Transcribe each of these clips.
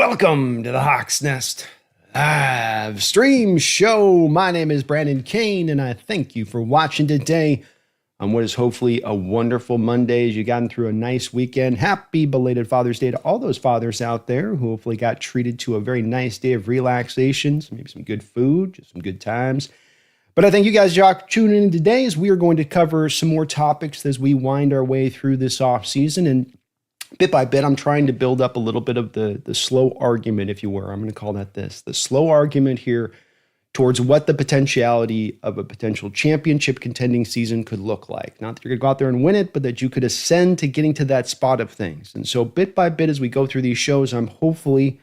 Welcome to the Hawks Nest live stream show. My name is Brandon Kane, and I thank you for watching today on what is hopefully a wonderful Monday as you gotten through a nice weekend. Happy belated Father's Day to all those fathers out there who hopefully got treated to a very nice day of relaxation, maybe some good food, just some good times. But I thank you guys for tuning in today as we are going to cover some more topics as we wind our way through this off season. And bit by bit, I'm trying to build up a little bit of the slow argument, if you were. I'm going to call that this. The slow argument here towards what the potentiality of a potential championship contending season could look like. Not that you're going to go out there and win it, but that you could ascend to getting to that spot of things. And so bit by bit, as we go through these shows, I'm hopefully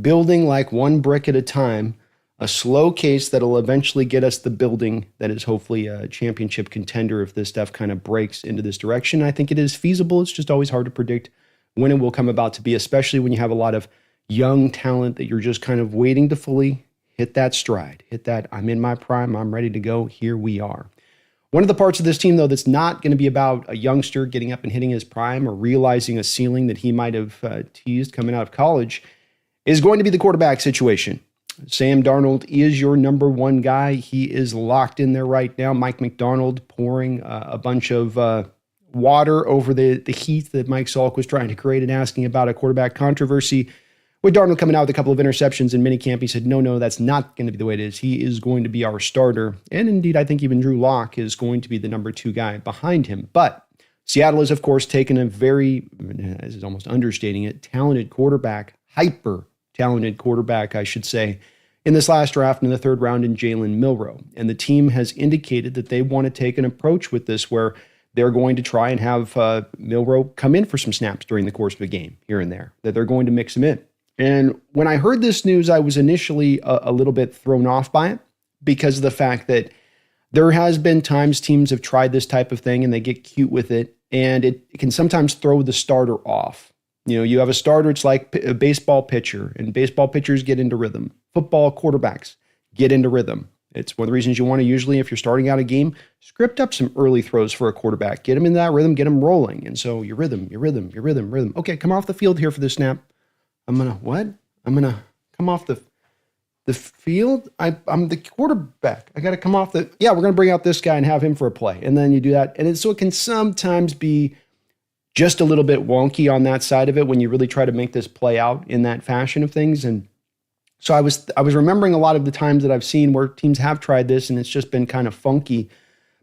building like one brick at a time, a slow case that'll eventually get us the building that is hopefully a championship contender if this stuff kind of breaks into this direction. I think it is feasible. It's just always hard to predict when it will come about to be, especially when you have a lot of young talent that you're just kind of waiting to fully hit that stride, hit that, I'm in my prime, I'm ready to go, here we are. One of the parts of this team, though, that's not going to be about a youngster getting up and hitting his prime or realizing a ceiling that he might have teased coming out of college is going to be the quarterback situation. Sam Darnold is your number one guy. He is locked in there right now. Mike Macdonald pouring a bunch of water over the heat that Mike Salk was trying to create and asking about a quarterback controversy. With Darnold coming out with a couple of interceptions in minicamp, he said, no, that's not going to be the way it is. He is going to be our starter. And indeed, I think even Drew Lock is going to be the number two guy behind him. But Seattle has, of course, taken a very, this is almost understating it, talented quarterback, hyper talented quarterback, I should say, in this last draft in the third round in Jalen Milroe. And the team has indicated that they want to take an approach with this where they're going to try and have Milroe come in for some snaps during the course of a game here and there, that they're going to mix him in. And when I heard this news, I was initially a little bit thrown off by it because of the fact that there has been times teams have tried this type of thing and they get cute with it, and it can sometimes throw the starter off. You know, you have a starter, it's like a baseball pitcher, and baseball pitchers get into rhythm. Football quarterbacks get into rhythm. It's one of the reasons you want to usually, if you're starting out a game, script up some early throws for a quarterback. Get him in that rhythm, get him rolling. And so your rhythm. Okay, come off the field here for the snap. I'm going to come off the field? I'm the quarterback. I got to come off we're going to bring out this guy and have him for a play. And then you do that. And so it can sometimes be just a little bit wonky on that side of it when you really try to make this play out in that fashion of things. And so I was remembering a lot of the times that I've seen where teams have tried this and it's just been kind of funky.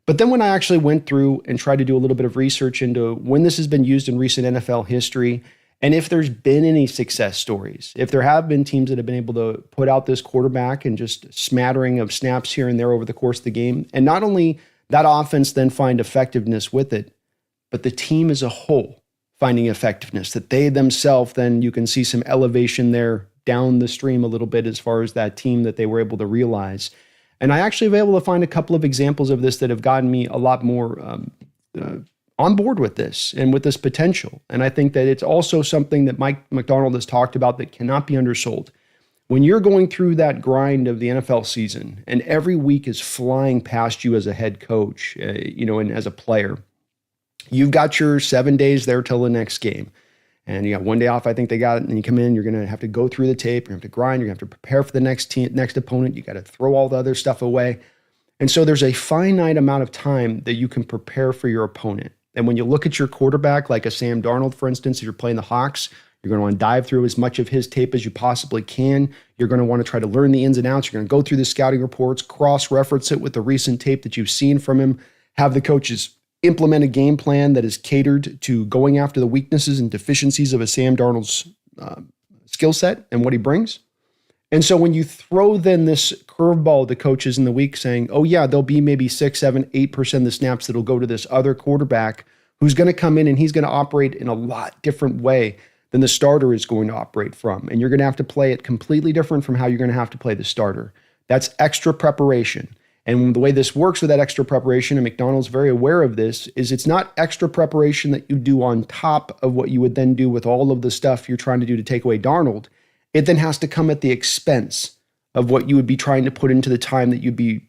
But then when I actually went through and tried to do a little bit of research into when this has been used in recent NFL history, and if there's been any success stories, if there have been teams that have been able to put out this quarterback and just a smattering of snaps here and there over the course of the game, and not only that offense then find effectiveness with it, but the team as a whole finding effectiveness, that they themselves then you can see some elevation there down the stream a little bit as far as that team that they were able to realize. And I actually was able to find a couple of examples of this that have gotten me a lot more on board with this and with this potential. And I think that it's also something that Mike Macdonald has talked about that cannot be undersold. When you're going through that grind of the NFL season and every week is flying past you as a head coach, and as a player, you've got your 7 days there till the next game. And you got one day off, I think they got it, and you come in, you're going to have to go through the tape, you're going to have to grind, you're going to have to prepare for the next opponent, you got to throw all the other stuff away. And so there's a finite amount of time that you can prepare for your opponent. And when you look at your quarterback, like a Sam Darnold, for instance, if you're playing the Hawks, you're going to want to dive through as much of his tape as you possibly can. You're going to want to try to learn the ins and outs. You're going to go through the scouting reports, cross-reference it with the recent tape that you've seen from him, have the coaches implement a game plan that is catered to going after the weaknesses and deficiencies of a Sam Darnold's skill set and what he brings. And so when you throw then this curveball to coaches in the week saying, oh yeah, there'll be maybe 6, 7, 8% of the snaps that'll go to this other quarterback who's going to come in and he's going to operate in a lot different way than the starter is going to operate from. And you're going to have to play it completely different from how you're going to have to play the starter. That's extra preparation. And the way this works with that extra preparation, and Macdonald's very aware of this, is it's not extra preparation that you do on top of what you would then do with all of the stuff you're trying to do to take away Darnold. It then has to come at the expense of what you would be trying to put into the time that you'd be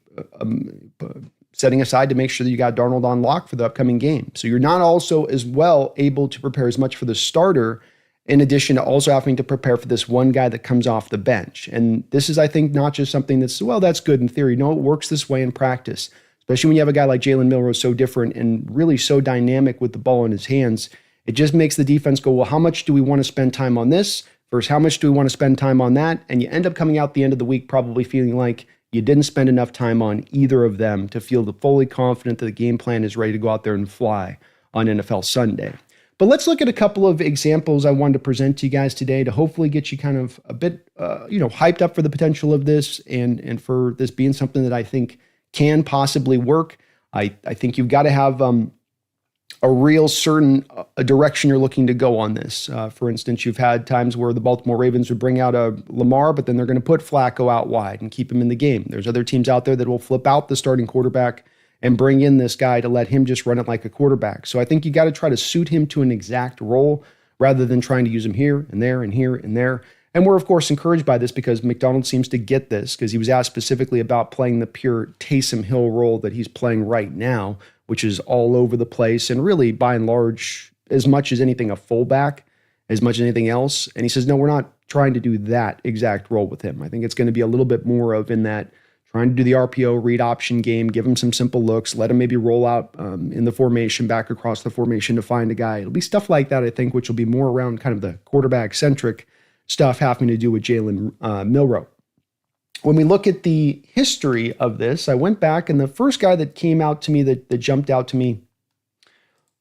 setting aside to make sure that you got Darnold on lock for the upcoming game. So you're not also as well able to prepare as much for the starter in addition to also having to prepare for this one guy that comes off the bench. And this is, I think, not just something that's, well, that's good in theory. No, it works this way in practice, especially when you have a guy like Jalen Milroe, so different and really so dynamic with the ball in his hands. It just makes the defense go, well, how much do we want to spend time on this versus how much do we want to spend time on that? And you end up coming out the end of the week probably feeling like you didn't spend enough time on either of them to feel fully confident that the game plan is ready to go out there and fly on NFL Sunday. But let's look at a couple of examples I wanted to present to you guys today to hopefully get you kind of a bit, hyped up for the potential of this and for this being something that I think can possibly work. I think you've got to have a real certain direction you're looking to go on this. For instance, you've had times where the Baltimore Ravens would bring out a Lamar, but then they're going to put Flacco out wide and keep him in the game. There's other teams out there that will flip out the starting quarterback and bring in this guy to let him just run it like a quarterback. So I think you got to try to suit him to an exact role rather than trying to use him here and there and here and there. And we're, of course, encouraged by this because Macdonald seems to get this because he was asked specifically about playing the pure Taysom Hill role that he's playing right now, which is all over the place and really, by and large, as much as anything, a fullback, as much as anything else. And he says, no, we're not trying to do that exact role with him. I think it's going to be a little bit more of in that trying to do the RPO read option game, give him some simple looks, let him maybe roll out in the formation, back across the formation to find a guy. It'll be stuff like that, I think, which will be more around kind of the quarterback-centric stuff having to do with Jalen Milroe. When we look at the history of this, I went back, and the first guy that came out to me that jumped out to me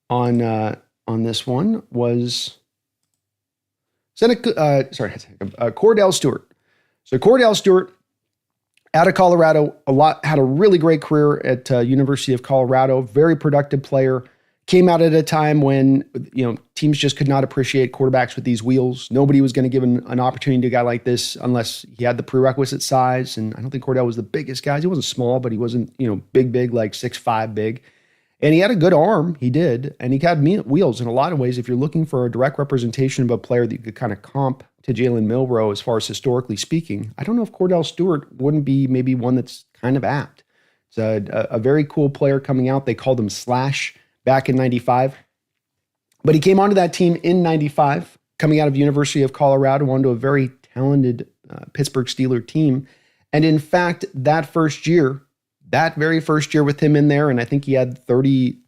on this one was Cordell Stewart. So Cordell Stewart, out of Colorado, had a really great career at University of Colorado. Very productive player. Came out at a time when teams just could not appreciate quarterbacks with these wheels. Nobody was going to give an opportunity to a guy like this unless he had the prerequisite size. And I don't think Cordell was the biggest guy. He wasn't small, but he wasn't big like 6'5" big. And he had a good arm. He did, and he had wheels in a lot of ways. If you're looking for a direct representation of a player that you could kind of comp to Jalen Milroe as far as historically speaking, I don't know if Cordell Stewart wouldn't be maybe one that's kind of apt. It's a very cool player coming out. They called him Slash back in 95. But he came onto that team in 95, coming out of University of Colorado, onto a very talented Pittsburgh Steelers team. And in fact, that very first year with him in there, and I think he had 30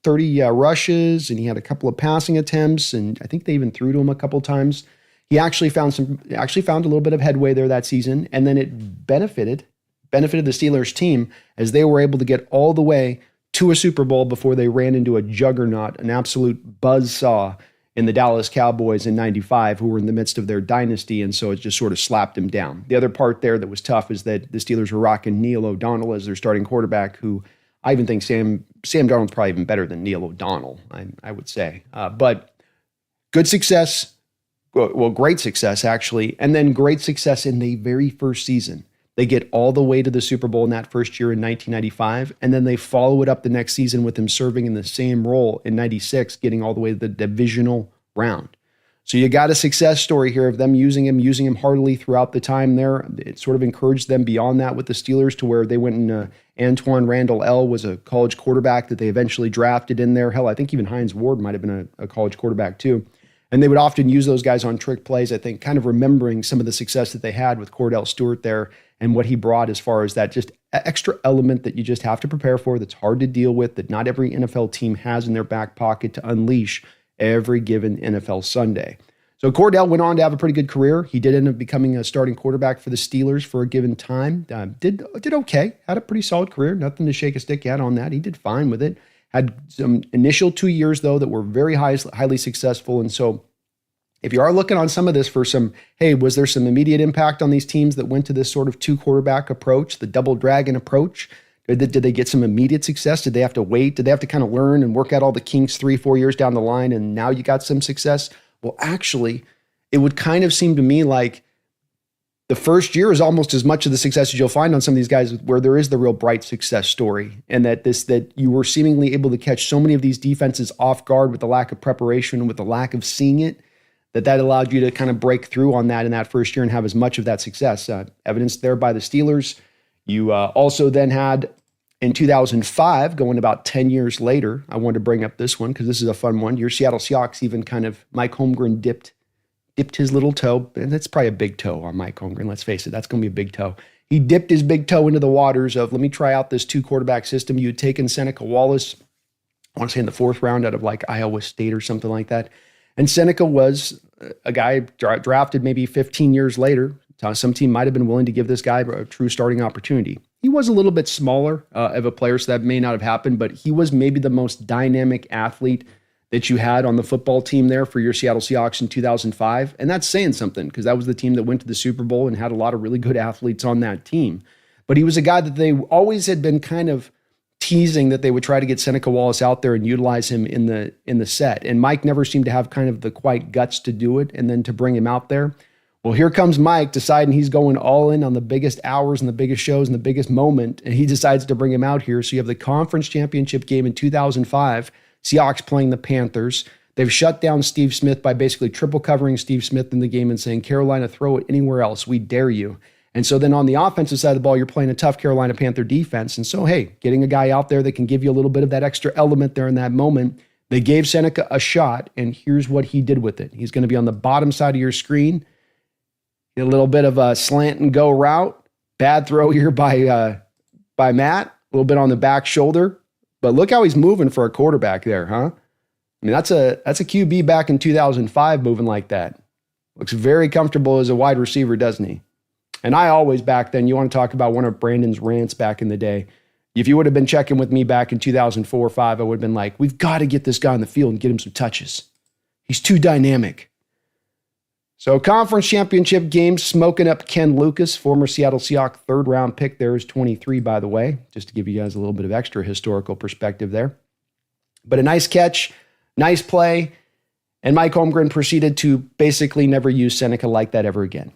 rushes, and he had a couple of passing attempts, and I think they even threw to him a couple of times. He actually found a little bit of headway there that season, and then it benefited the Steelers team as they were able to get all the way to a Super Bowl before they ran into a juggernaut, an absolute buzzsaw in the Dallas Cowboys in 95, who were in the midst of their dynasty, and so it just sort of slapped him down. The other part there that was tough is that the Steelers were rocking Neil O'Donnell as their starting quarterback, who I even think Sam Darnold's probably even better than Neil O'Donnell, I would say. But good success, well, great success, actually, and then great success in the very first season. They get all the way to the Super Bowl in that first year in 1995, and then they follow it up the next season with him serving in the same role in 96, getting all the way to the divisional round. So you got a success story here of them using him heartily throughout the time there. It sort of encouraged them beyond that with the Steelers to where they went and Antoine Randall L. was a college quarterback that they eventually drafted in there. Hell, I think even Hines Ward might have been a college quarterback too. And they would often use those guys on trick plays, I think, kind of remembering some of the success that they had with Cordell Stewart there and what he brought as far as that just extra element that you just have to prepare for, that's hard to deal with, that not every NFL team has in their back pocket to unleash every given NFL Sunday. So Cordell went on to have a pretty good career. He did end up becoming a starting quarterback for the Steelers for a given time. Did okay, had a pretty solid career. Nothing to shake a stick at on that. He did fine with it. Had some initial 2 years, though, that were very highly successful. And so if you are looking on some of this for some, hey, was there some immediate impact on these teams that went to this sort of two quarterback approach, the double dragon approach? Did they get some immediate success? Did they have to wait? Did they have to kind of learn and work out all the kinks 3-4 years down the line and now you got some success? Well, actually, it would kind of seem to me like the first year is almost as much of the success as you'll find on some of these guys where there is the real bright success story, and that you were seemingly able to catch so many of these defenses off guard with the lack of preparation and with the lack of seeing it, that allowed you to kind of break through on that in that first year and have as much of that success. Evidenced there by the Steelers. You also then had in 2005, going about 10 years later, I wanted to bring up this one because this is a fun one. Your Seattle Seahawks even kind of Mike Holmgren dipped dipped his little toe, and that's probably a big toe on Mike Holmgren. Let's face it, that's going to be a big toe. He dipped his big toe into the waters of, let me try out this 2-quarterback system. You had taken Seneca Wallace, I want to say in the 4th round out of like Iowa State or something like that. And Seneca was a guy drafted maybe 15 years later. Some team might have been willing to give this guy a true starting opportunity. He was a little bit smaller of a player, so that may not have happened, but he was maybe the most dynamic athlete that you had on the football team there for your Seattle Seahawks in 2005. And that's saying something, because that was the team that went to the Super Bowl and had a lot of really good athletes on that team. But he was a guy that they always had been kind of teasing that they would try to get Seneca Wallace out there and utilize him in the set. And Mike never seemed to have kind of the quite guts to do it and then to bring him out there. Well, here comes Mike deciding he's going all in on the biggest hours and the biggest shows and the biggest moment, and he decides to bring him out here. So you have the conference championship game in 2005, Seahawks playing the Panthers. They've shut down Steve Smith by basically triple covering Steve Smith in the game and saying, Carolina, throw it anywhere else. We dare you. And so then on the offensive side of the ball, you're playing a tough Carolina Panther defense. And so, hey, getting a guy out there that can give you a little bit of that extra element there in that moment. They gave Seneca a shot, and here's what he did with it. He's going to be on the bottom side of your screen. A little bit of a slant and go route. Bad throw here by Matt. A little bit on the back shoulder. But look how he's moving for a quarterback there, huh? I mean, that's a QB back in 2005 moving like that. Looks very comfortable as a wide receiver, doesn't he? And I always back then, you want to talk about one of Brandon's rants back in the day. If you would have been checking with me back in 2004 or 5, I would have been like, we've got to get this guy on the field and get him some touches. He's too dynamic. So conference championship game, smoking up Ken Lucas, former Seattle Seahawks 3rd round pick. There is 23, by the way, just to give you guys a little bit of extra historical perspective there. But a nice catch, nice play, and Mike Holmgren proceeded to basically never use Seneca like that ever again.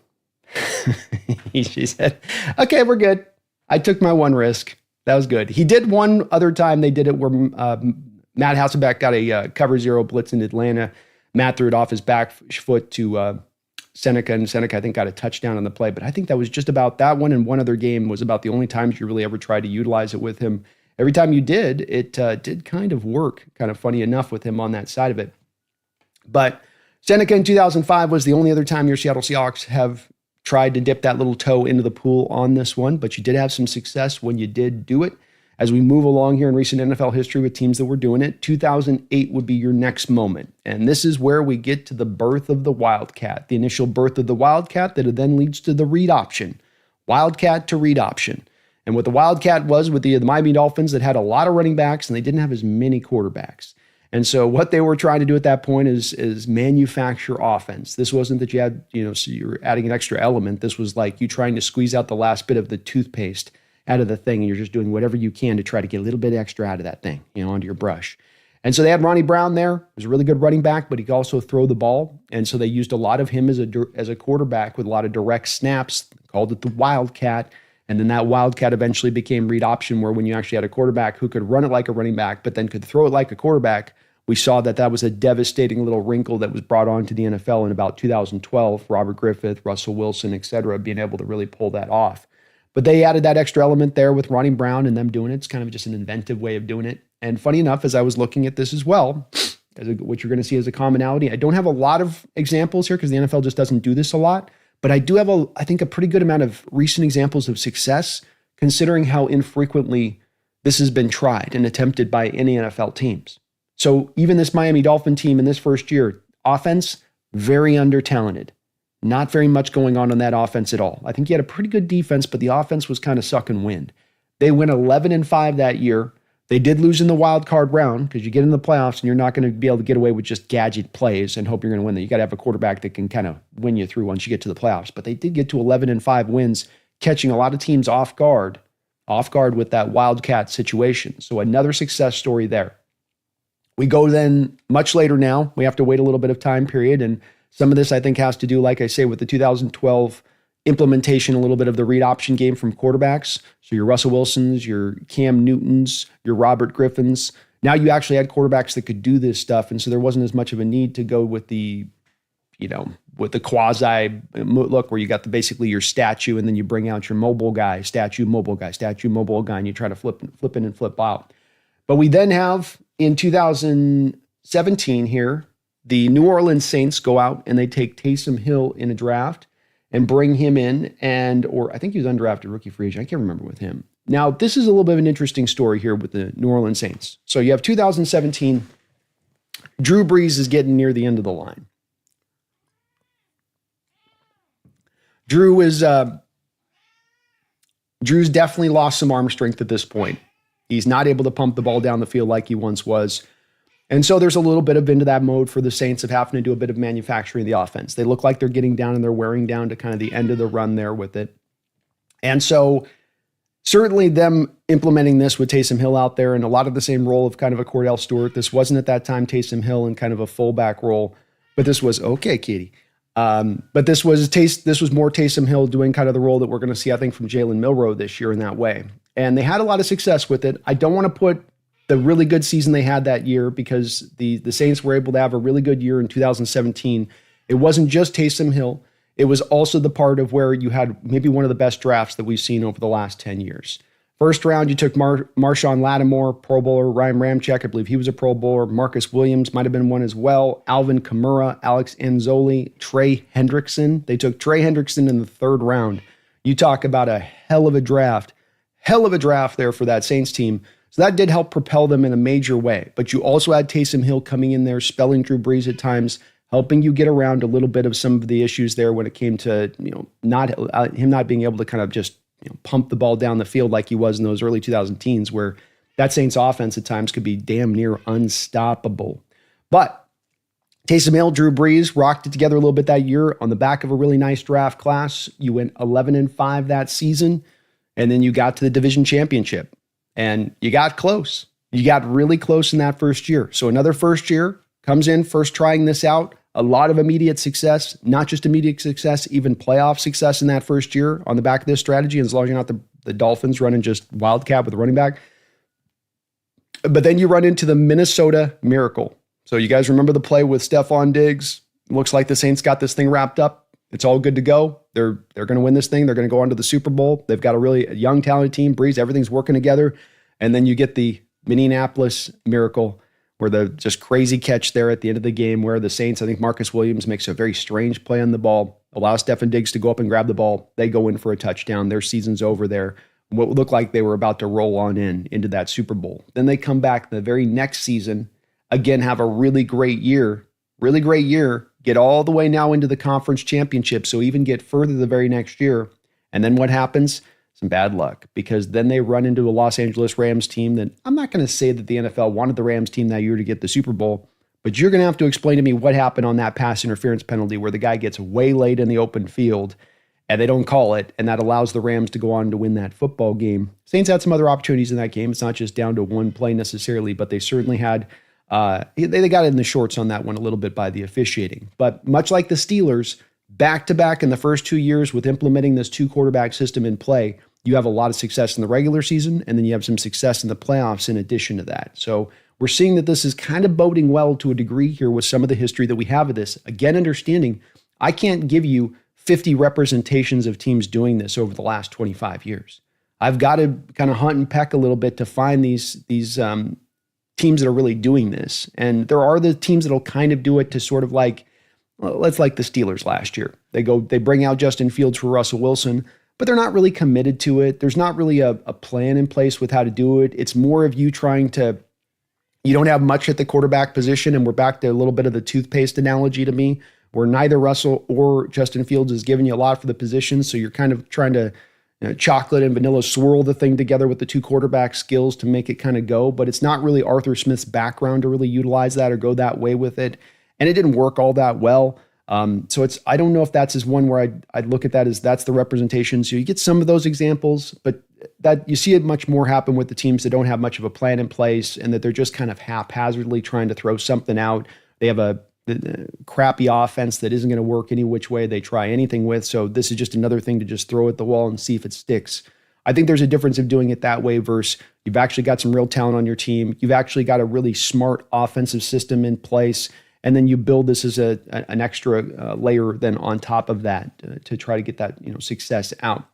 She said, okay, we're good. I took my one risk. That was good. He did one other time. They did it where Matt Hasselbeck got a cover 0 blitz in Atlanta. Matt threw it off his back foot to Seneca, and Seneca, I think, got a touchdown on the play. But I think that was just about that one, and one other game was about the only times you really ever tried to utilize it with him. Every time you did, it did kind of work, kind of funny enough with him on that side of it. But Seneca in 2005 was the only other time your Seattle Seahawks have tried to dip that little toe into the pool on this one, but you did have some success when you did do it. As we move along here in recent NFL history with teams that were doing it, 2008 would be your next moment. And this is where we get to the birth of the Wildcat, the initial birth of the Wildcat that then leads to the read option. Wildcat to read option. And what the Wildcat was with the Miami Dolphins that had a lot of running backs and they didn't have as many quarterbacks. And so what they were trying to do at that point is manufacture offense. This wasn't that you had, so you're adding an extra element. This was like you trying to squeeze out the last bit of the toothpaste out of the thing, and you're just doing whatever you can to try to get a little bit extra out of that thing, onto your brush. And so they had Ronnie Brown there. He was a really good running back, but he could also throw the ball. And so they used a lot of him as a quarterback with a lot of direct snaps, called it the Wildcat. And then that Wildcat eventually became read option, where when you actually had a quarterback who could run it like a running back, but then could throw it like a quarterback, we saw that was a devastating little wrinkle that was brought on to the NFL in about 2012. Robert Griffith, Russell Wilson, et cetera, being able to really pull that off. But they added that extra element there with Ronnie Brown and them doing it. It's kind of just an inventive way of doing it. And funny enough, as I was looking at this as well, what you're going to see as a commonality, I don't have a lot of examples here because the NFL just doesn't do this a lot. But I do have, I think, a pretty good amount of recent examples of success, considering how infrequently this has been tried and attempted by any NFL teams. So even this Miami Dolphin team in this first year, offense, very under-talented. Not very much going on that offense at all. I think you had a pretty good defense, but the offense was kind of sucking wind. They went 11-5 that year. They did lose in the wild card round because you get in the playoffs and you're not going to be able to get away with just gadget plays and hope you're going to win them. You got to have a quarterback that can kind of win you through once you get to the playoffs. But they did get to 11-5 wins, catching a lot of teams off guard with that Wildcat situation. So another success story there. We go then much later now. We have to wait a little bit of time period, and some of this, I think, has to do, like I say, with the 2012 implementation, a little bit of the read option game from quarterbacks. So your Russell Wilsons, your Cam Newtons, your Robert Griffins. Now you actually had quarterbacks that could do this stuff, and so there wasn't as much of a need to go with the, with the quasi look where you got basically your statue, and then you bring out your mobile guy, statue, mobile guy, statue, mobile guy, and you try to flip in and flip out. But we then have in 2017 here, the New Orleans Saints go out and they take Taysom Hill in a draft and bring him in, or I think he was undrafted rookie free agent. I can't remember with him. Now, this is a little bit of an interesting story here with the New Orleans Saints. So you have 2017, Drew Brees is getting near the end of the line. Drew's definitely lost some arm strength at this point. He's not able to pump the ball down the field like he once was. And so there's a little bit of into that mode for the Saints of having to do a bit of manufacturing the offense. They look like they're getting down and they're wearing down to kind of the end of the run there with it. And so certainly them implementing this with Taysom Hill out there and a lot of the same role of kind of a Cordell Stewart. This wasn't at that time Taysom Hill in kind of a fullback role, but this was, okay, Kitty. But this was more Taysom Hill doing kind of the role that we're going to see, I think, from Jalen Milroe this year in that way. And they had a lot of success with it. I don't want to put the really good season they had that year because the Saints were able to have a really good year in 2017. It wasn't just Taysom Hill. It was also the part of where you had maybe one of the best drafts that we've seen over the last 10 years. First round, you took Marshawn Lattimore, Pro Bowler, Ryan Ramczyk, I believe he was a Pro Bowler, Marcus Williams might have been one as well, Alvin Kamara, Alex Anzalone, Trey Hendrickson. They took Trey Hendrickson in the third round. You talk about a hell of a draft there for that Saints team. So that did help propel them in a major way. But you also had Taysom Hill coming in there, spelling Drew Brees at times, helping you get around a little bit of some of the issues there when it came to, him not being able to kind of just pump the ball down the field like he was in those early 2010s, where that Saints offense at times could be damn near unstoppable. But Taysom Hill, Drew Brees rocked it together a little bit that year on the back of a really nice draft class. You went 11-5 that season, and then you got to the division championship, and you got close. You got really close in that first year. So another first year comes in, first trying this out. A lot of immediate success, not just immediate success, even playoff success in that first year on the back of this strategy, as long as you're not the Dolphins running just Wildcat with a running back. But then you run into the Minnesota Miracle. So you guys remember the play with Stephon Diggs? Looks like the Saints got this thing wrapped up. It's all good to go. They're going to win this thing. They're going to go on to the Super Bowl. They've got a really young, talented team. Breeze, everything's working together. And then you get the Minneapolis Miracle, where the just crazy catch there at the end of the game where the Saints, I think Marcus Williams makes a very strange play on the ball, allows Stephon Diggs to go up and grab the ball. They go in for a touchdown. Their season's over there. What looked like they were about to roll on into that Super Bowl. Then they come back the very next season, again, have a really great year, get all the way now into the conference championship, so even get further the very next year. And then what happens? Some bad luck, because then they run into a Los Angeles Rams team that I'm not going to say that the NFL wanted the Rams team that year to get the Super Bowl, but you're going to have to explain to me what happened on that pass interference penalty where the guy gets way late in the open field and they don't call it, and that allows the Rams to go on to win that football game. Saints had some other opportunities in that game. It's not just down to one play necessarily, but they certainly had, they got in the shorts on that one a little bit by the officiating. But much like the Steelers, back-to-back in the first 2 years with implementing this two-quarterback system in play, you have a lot of success in the regular season, and then you have some success in the playoffs in addition to that. So we're seeing that this is kind of boding well to a degree here with some of the history that we have of this. Again, understanding I can't give you 50 representations of teams doing this over the last 25 years. I've got to kind of hunt and peck a little bit to find these teams that are really doing this. And there are the teams that'll kind of do it to sort of like, well, let's like the Steelers last year. They bring out Justin Fields for Russell Wilson, but they're not really committed to it. There's not really a plan in place with how to do it. It's more of you you don't have much at the quarterback position, and we're back to a little bit of the toothpaste analogy to me, where neither Russell or Justin Fields is giving you a lot for the position, so you're kind of trying to chocolate and vanilla swirl the thing together with the two quarterback skills to make it kind of go, but it's not really Arthur Smith's background to really utilize that or go that way with it, and it didn't work all that well. So I don't know if that's as one where I'd look at that as that's the representation. So you get some of those examples, but that you see it much more happen with the teams that don't have much of a plan in place and that they're just kind of haphazardly trying to throw something out. They have a crappy offense that isn't going to work any which way they try anything with. So this is just another thing to just throw at the wall and see if it sticks. I think there's a difference of doing it that way versus you've actually got some real talent on your team. You've actually got a really smart offensive system in place. And then you build this as an extra layer then on top of that to try to get that success out.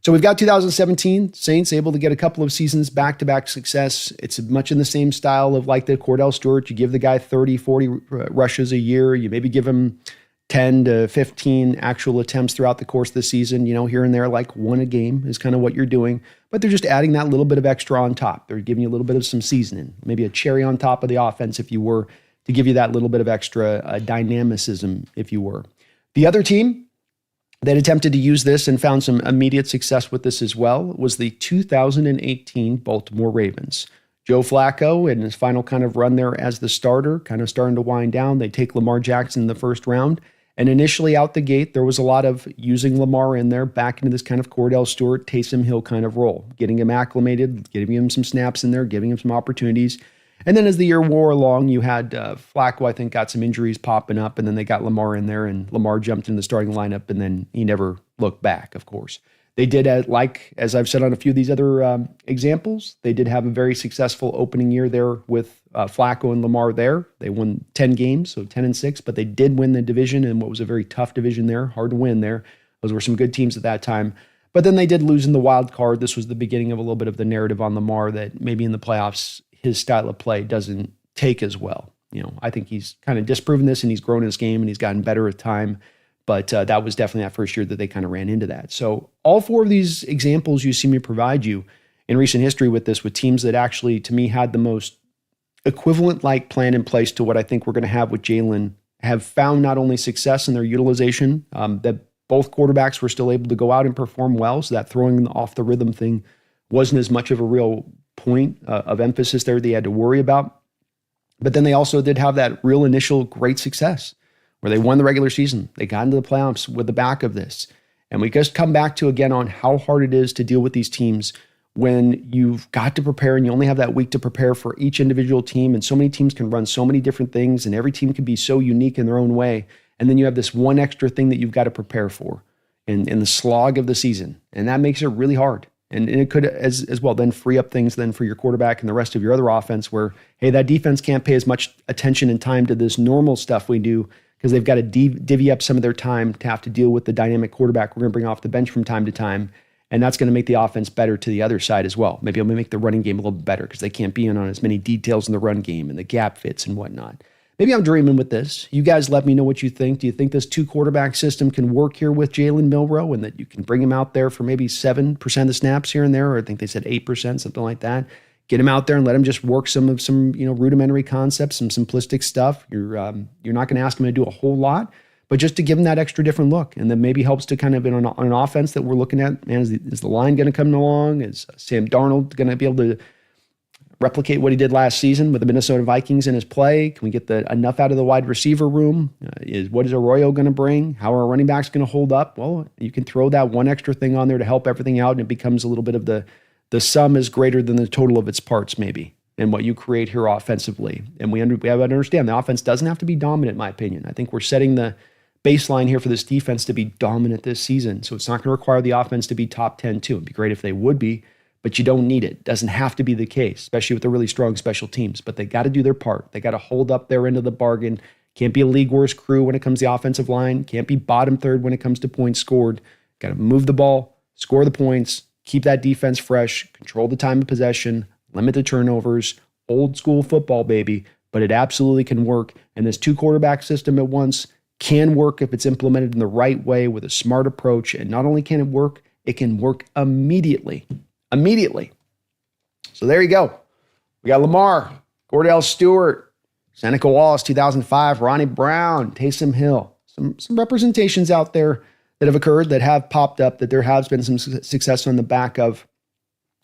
So we've got 2017 Saints able to get a couple of seasons back-to-back success. It's much in the same style of like the Cordell Stewart. You give the guy 30, 40 rushes a year. You maybe give him 10 to 15 actual attempts throughout the course of the season, here and there, like one a game is kind of what you're doing. But they're just adding that little bit of extra on top. They're giving you a little bit of some seasoning, maybe a cherry on top of the offense, if you were, to give you that little bit of extra dynamicism, if you were. The other team that attempted to use this and found some immediate success with this as well was the 2018 Baltimore Ravens. Joe Flacco, in his final kind of run there as the starter, kind of starting to wind down. They take Lamar Jackson in the first round. And initially out the gate, there was a lot of using Lamar in there back into this kind of Cordell Stewart, Taysom Hill kind of role, getting him acclimated, giving him some snaps in there, giving him some opportunities. And then as the year wore along, you had Flacco, I think, got some injuries popping up, and then they got Lamar in there, and Lamar jumped in the starting lineup, and then he never looked back, of course. They did, as I've said on a few of these other examples, they did have a very successful opening year there with Flacco and Lamar there. They won 10 games, so 10-6, but they did win the division in what was a very tough division there, hard to win there. Those were some good teams at that time. But then they did lose in the wild card. This was the beginning of a little bit of the narrative on Lamar that maybe in the playoffs, his style of play doesn't take as well. I think he's kind of disproven this, and he's grown his game, and he's gotten better with time. But that was definitely that first year that they kind of ran into that. So all four of these examples you see me provide you in recent history with this, with teams that actually, to me, had the most equivalent-like plan in place to what I think we're going to have with Jalen, have found not only success in their utilization, that both quarterbacks were still able to go out and perform well, so that throwing off the rhythm thing wasn't as much of a real point of emphasis there they had to worry about. But then they also did have that real initial great success where they won the regular season. They got into the playoffs with the back of this. And we just come back to, again, on how hard it is to deal with these teams when you've got to prepare and you only have that week to prepare for each individual team. And so many teams can run so many different things, and every team can be so unique in their own way. And then you have this one extra thing that you've got to prepare for in the slog of the season. And that makes it really hard. And it could as well then free up things then for your quarterback and the rest of your other offense where, hey, that defense can't pay as much attention and time to this normal stuff we do because they've got to divvy up some of their time to have to deal with the dynamic quarterback we're going to bring off the bench from time to time. And that's going to make the offense better to the other side as well. Maybe it'll make the running game a little bit better because they can't be in on as many details in the run game and the gap fits and whatnot. Maybe I'm dreaming with this. You guys let me know what you think. Do you think this 2-quarterback system can work here with Jalen Milroe and that you can bring him out there for maybe 7% of snaps here and there, or I think they said 8%, something like that? Get him out there and let him just work some rudimentary concepts, some simplistic stuff. You're not going to ask him to do a whole lot, but just to give him that extra different look, and then maybe helps to kind of on an offense that we're looking at. Man, is the line going to come along? Is Sam Darnold going to be able to replicate what he did last season with the Minnesota Vikings in his play? Can we get enough out of the wide receiver room? What is Arroyo going to bring? How are our running backs going to hold up? Well, you can throw that one extra thing on there to help everything out, and it becomes a little bit of the sum is greater than the total of its parts, maybe, and what you create here offensively. And we have to understand the offense doesn't have to be dominant, in my opinion. I think we're setting the baseline here for this defense to be dominant this season. So it's not going to require the offense to be top 10 too. It'd be great if they would be, but you don't need it. It doesn't have to be the case, especially with the really strong special teams. But they got to do their part. They got to hold up their end of the bargain. Can't be a league worst crew when it comes to the offensive line. Can't be bottom third when it comes to points scored. Got to move the ball, score the points, keep that defense fresh, control the time of possession, limit the turnovers. Old school football, baby. But it absolutely can work. And this 2-quarterback system at once can work if it's implemented in the right way with a smart approach. And not only can it can work immediately. Immediately. So there you go. We got Lamar, Cordell Stewart, Seneca Wallace, 2005, Ronnie Brown, Taysom Hill. Some representations out there that have occurred, that have popped up, that there has been some success on the back of.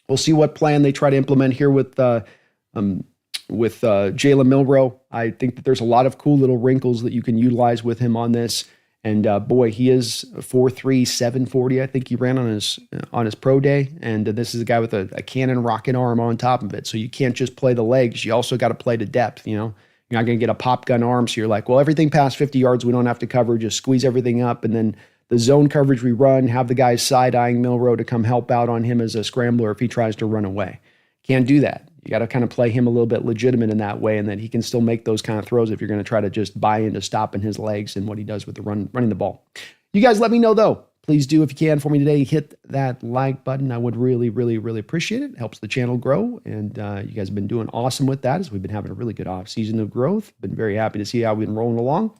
We'll see what plan they try to implement here with Jalen Milroe. I think that there's a lot of cool little wrinkles that you can utilize with him on this. And boy, he is 4.3, 740. I think he ran on his pro day. And this is a guy with a cannon rocket arm on top of it. So you can't just play the legs. You also got to play to depth. You're not going to get a pop gun arm. So you're like, well, everything past 50 yards, we don't have to cover. Just squeeze everything up. And then the zone coverage we run, have the guys side-eyeing Milroe to come help out on him as a scrambler if he tries to run away. Can't do that. You got to kind of play him a little bit legitimate in that way, and that he can still make those kind of throws if you're going to try to just buy into stopping his legs and what he does with the running the ball. You guys let me know, though. please do, if you can, for me today, hit that like button. I would really, really, really appreciate it. It helps the channel grow, and you guys have been doing awesome with that as we've been having a really good off season of growth. Been very happy to see how we've been rolling along.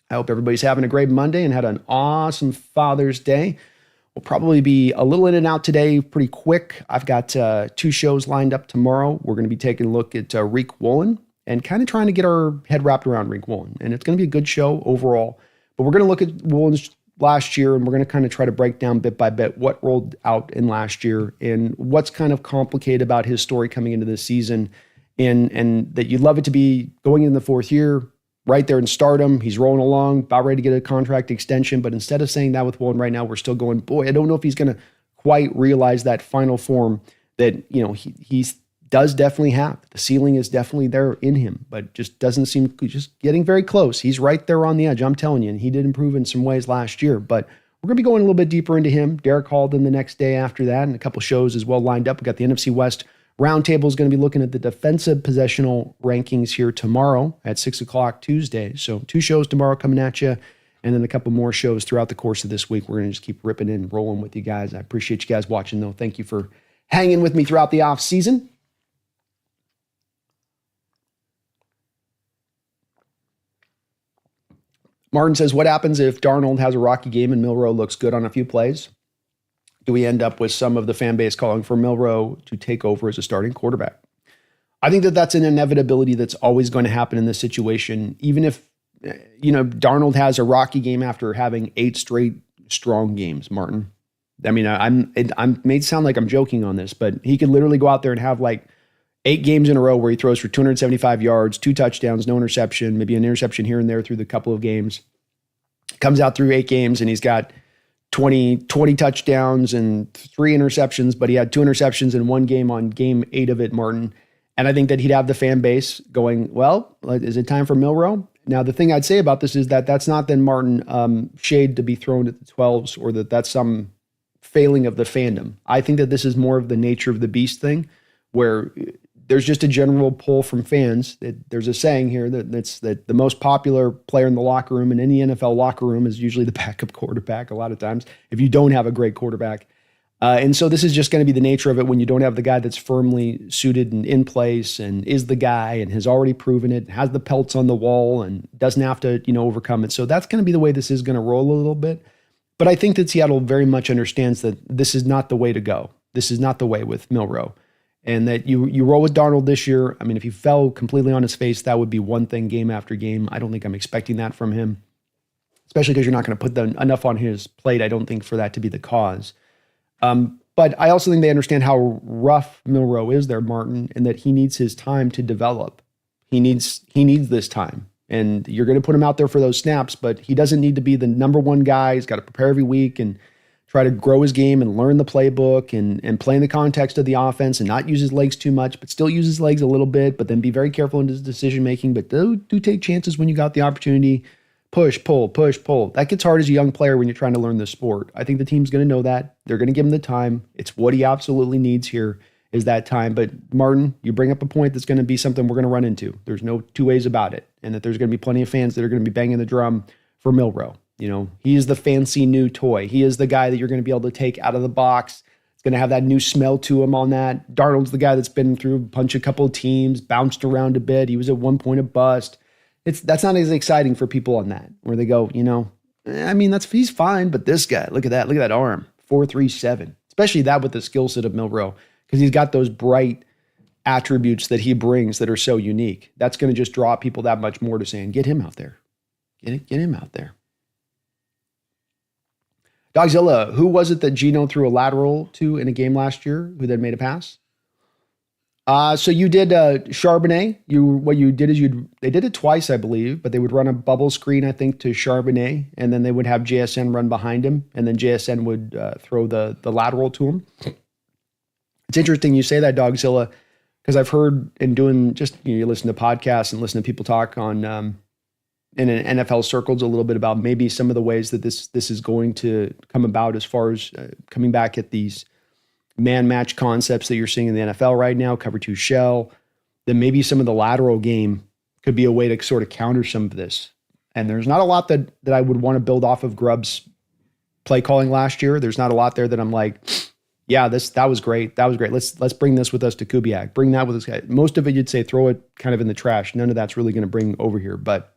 I hope everybody's having a great Monday and had an awesome Father's Day. We'll probably be a little in and out today pretty quick. I've got 2 shows lined up tomorrow. We're going to be taking a look at Rick Woolen and kind of trying to get our head wrapped around Rick Woolen. And it's going to be a good show overall. But we're going to look at Woolen's last year, and we're going to kind of try to break down bit by bit what rolled out in last year and what's kind of complicated about his story coming into this season. And that you'd love it to be going in the 4th year, right there in stardom. He's rolling along, about ready to get a contract extension. But instead of saying that with Woolen right now, we're still going, boy, I don't know if he's going to quite realize that final form that, he does definitely have. The ceiling is definitely there in him, but just doesn't seem, just getting very close. He's right there on the edge, I'm telling you. And he did improve in some ways last year, but we're going to be going a little bit deeper into him. Derek Halden the next day after that, and a couple shows as well lined up. We got the NFC West Roundtable is going to be looking at the defensive possessional rankings here tomorrow at 6 o'clock Tuesday. So 2 shows tomorrow coming at you, and then a couple more shows throughout the course of this week. We're going to just keep ripping and rolling with you guys. I appreciate you guys watching, though. Thank you for hanging with me throughout the off season. Martin says, what happens if Darnold has a rocky game and Milroe looks good on a few plays? Do we end up with some of the fan base calling for Milroe to take over as a starting quarterback? I think that that's an inevitability that's always going to happen in this situation. Even if, Darnold has a rocky game after having 8 straight strong games, Martin. I mean, I'm may sound like I'm joking on this, but he could literally go out there and have like 8 games in a row where he throws for 275 yards, 2 touchdowns, no interception, maybe an interception here and there through the couple of games. Comes out through 8 games and he's got 20 touchdowns and 3 interceptions, but he had 2 interceptions in one game on game 8 of it, Martin. And I think that he'd have the fan base going, well, is it time for Milroe? Now, the thing I'd say about this is that that's not then, Martin, shade to be thrown at the 12s or that's some failing of the fandom. I think that this is more of the nature of the beast thing where there's just a general pull from fans. There's a saying here that the most popular player in the locker room in any NFL locker room is usually the backup quarterback a lot of times if you don't have a great quarterback. And so this is just going to be the nature of it when you don't have the guy that's firmly suited and in place and is the guy and has already proven it, has the pelts on the wall and doesn't have to, overcome it. So that's going to be the way this is going to roll a little bit. But I think that Seattle very much understands that this is not the way to go. This is not the way with Milroe. And that you roll with Darnold this year. I mean, if he fell completely on his face, that would be one thing game after game. I don't think I'm expecting that from him, especially because you're not going to put enough on his plate, I don't think, for that to be the cause. But I also think they understand how rough Milroe is there, Martin, and that he needs his time to develop. He needs this time. And you're going to put him out there for those snaps, but he doesn't need to be the number one guy. He's got to prepare every week and try to grow his game and learn the playbook and play in the context of the offense and not use his legs too much, but still use his legs a little bit, but then be very careful in his decision-making. But do take chances when you got the opportunity. Push, pull. That gets hard as a young player when you're trying to learn the sport. I think the team's going to know that. They're going to give him the time. It's what he absolutely needs here is that time. But Martin, you bring up a point that's going to be something we're going to run into. There's no 2 ways about it. And that there's going to be plenty of fans that are going to be banging the drum for Milroe. He is the fancy new toy. He is the guy that you're going to be able to take out of the box. It's going to have that new smell to him on that. Darnold's the guy that's been through a couple of teams, bounced around a bit. He was at one point a bust. That's not as exciting for people on that, where they go, he's fine, but this guy, look at that arm, 4.37, especially that with the skill set of Milroe, because he's got those bright attributes that he brings that are so unique. That's going to just draw people that much more to saying, get him out there. Get him out there. Dogzilla, who was it that Geno threw a lateral to in a game last year who then made a pass? So you did Charbonnet. What you did is they did it twice, I believe, but they would run a bubble screen, I think, to Charbonnet, and then they would have JSN run behind him, and then JSN would throw the lateral to him. It's interesting you say that, Dogzilla, because I've heard in doing you listen to podcasts and listen to people talk on in NFL circles a little bit about maybe some of the ways that this is going to come about as far as coming back at these man match concepts that you're seeing in the NFL right now, cover 2 shell, then maybe some of the lateral game could be a way to sort of counter some of this. And there's not a lot that I would want to build off of Grubb's play calling last year. There's not a lot there that I'm like, yeah, that was great. That was great. Let's bring this with us to Kubiak. Bring that with us, guy. Most of it, you'd say, throw it kind of in the trash. None of that's really going to bring over here. But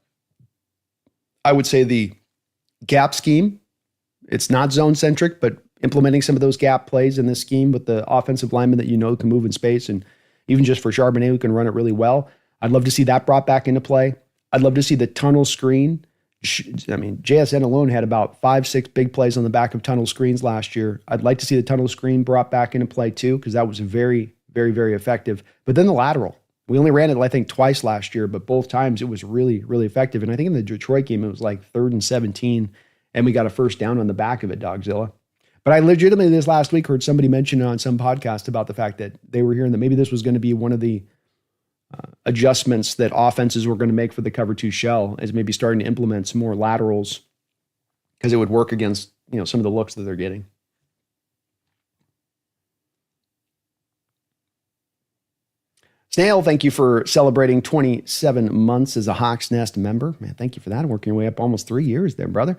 I would say the gap scheme, it's not zone centric, but implementing some of those gap plays in this scheme with the offensive lineman that can move in space, and even just for Charbonnet who can run it really well. I'd love to see that brought back into play. I'd love to see the tunnel screen. I mean, JSN alone had about 5-6 big plays on the back of tunnel screens last year. I'd like to see the tunnel screen brought back into play too, because that was very, very, very effective. But then the lateral. We only ran it, I think, twice last year, but both times it was really, really effective. And I think in the Detroit game, it was like 3rd and 17, and we got a first down on the back of it, Dogzilla. But I legitimately this last week heard somebody mention on some podcast about the fact that they were hearing that maybe this was going to be one of the adjustments that offenses were going to make for the cover 2 shell, is maybe starting to implement some more laterals because it would work against some of the looks that they're getting. Snail, thank you for celebrating 27 months as a Hawks Nest member. Man, thank you for that. Working your way up almost 3 years there, brother.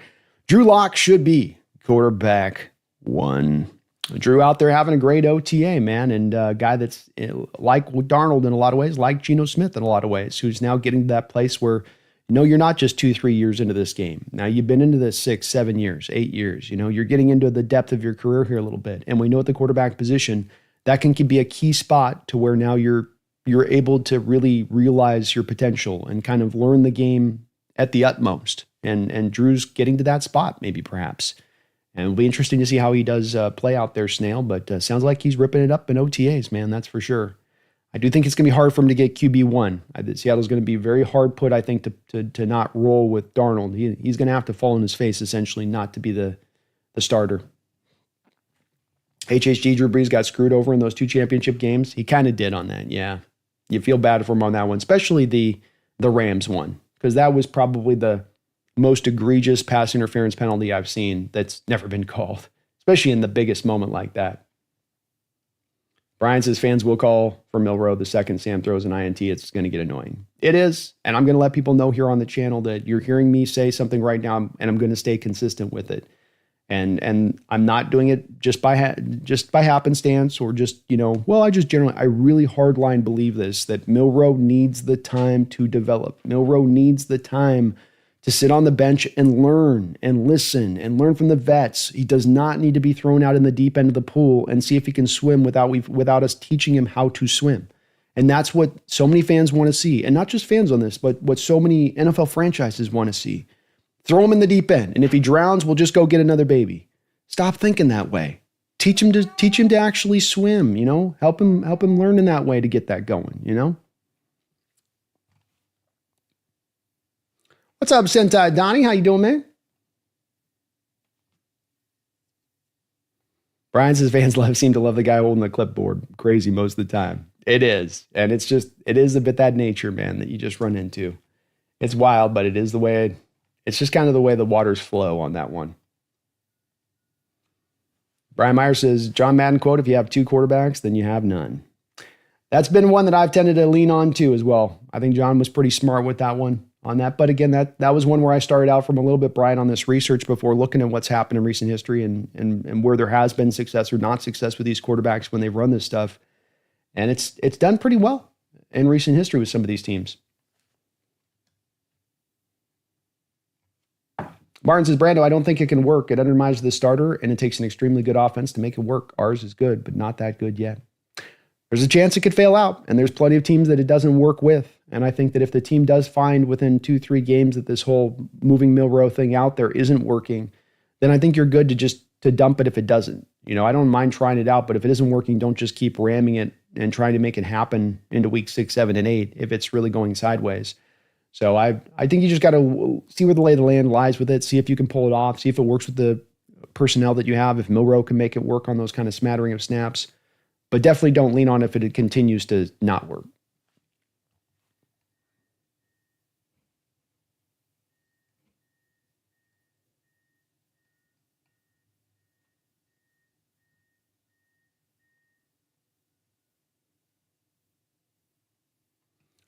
Drew Lock should be quarterback 1. Drew out there having a great OTA, man, and a guy that's like Darnold in a lot of ways, like Geno Smith in a lot of ways, who's now getting to that place where, you're not just 2-3 years into this game. Now you've been into this 6-7 years, 8 years. You're getting into the depth of your career here a little bit. And we know at the quarterback position, that can be a key spot to where now you're able to really realize your potential and kind of learn the game at the utmost. And Drew's getting to that spot, maybe perhaps. And it'll be interesting to see how he does play out there, Snail, but sounds like he's ripping it up in OTAs, man, that's for sure. I do think it's going to be hard for him to get QB1. Seattle's going to be very hard put, I think, to not roll with Darnold. He's going to have to fall on his face, essentially, not to be the starter. HHG, Drew Brees got screwed over in those 2 championship games. He kind of did on that, yeah. You feel bad for him on that one, especially the Rams one, because that was probably the most egregious pass interference penalty I've seen that's never been called, especially in the biggest moment like that. Brian says fans will call for Milroe the second Sam throws an INT. It's going to get annoying. It is, and I'm going to let people know here on the channel that you're hearing me say something right now, and I'm going to stay consistent with it. And I'm not doing it just by happenstance or just, I really hardline believe this, that Milroe needs the time to develop. Milroe needs the time to sit on the bench and learn and listen and learn from the vets. He does not need to be thrown out in the deep end of the pool and see if he can swim without us teaching him how to swim. And that's what so many fans want to see. And not just fans on this, but what so many NFL franchises want to see. Throw him in the deep end. And if he drowns, we'll just go get another baby. Stop thinking that way. Teach him to actually swim, help him learn in that way to get that going, What's up, Sentai Donnie? How you doing, man? Brian says fans seem to love the guy holding the clipboard. Crazy most of the time. It is. And it is a bit that nature, man, that you just run into. It's wild, but it's just kind of the way the waters flow on that one. Brian Meyer says, John Madden quote, if you have 2 quarterbacks, then you have none. That's been one that I've tended to lean on too as well. I think John was pretty smart with that one on that. But again, that was one where I started out from a little bit, Brian, on this research before looking at what's happened in recent history and where there has been success or not success with these quarterbacks when they've run this stuff. And it's done pretty well in recent history with some of these teams. Martin says, Brando, I don't think it can work. It undermines the starter, and it takes an extremely good offense to make it work. Ours is good, but not that good yet. There's a chance it could fail out, and there's plenty of teams that it doesn't work with. And I think that if the team does find within 2-3 games that this whole moving Milroe thing out there isn't working, then I think you're good to dump it if it doesn't. I don't mind trying it out, but if it isn't working, don't just keep ramming it and trying to make it happen into week 6, 7, and 8 if it's really going sideways. So I think you just got to see where the lay of the land lies with it, see if you can pull it off, see if it works with the personnel that you have, if Milroe can make it work on those kind of smattering of snaps. But definitely don't lean on it if it continues to not work.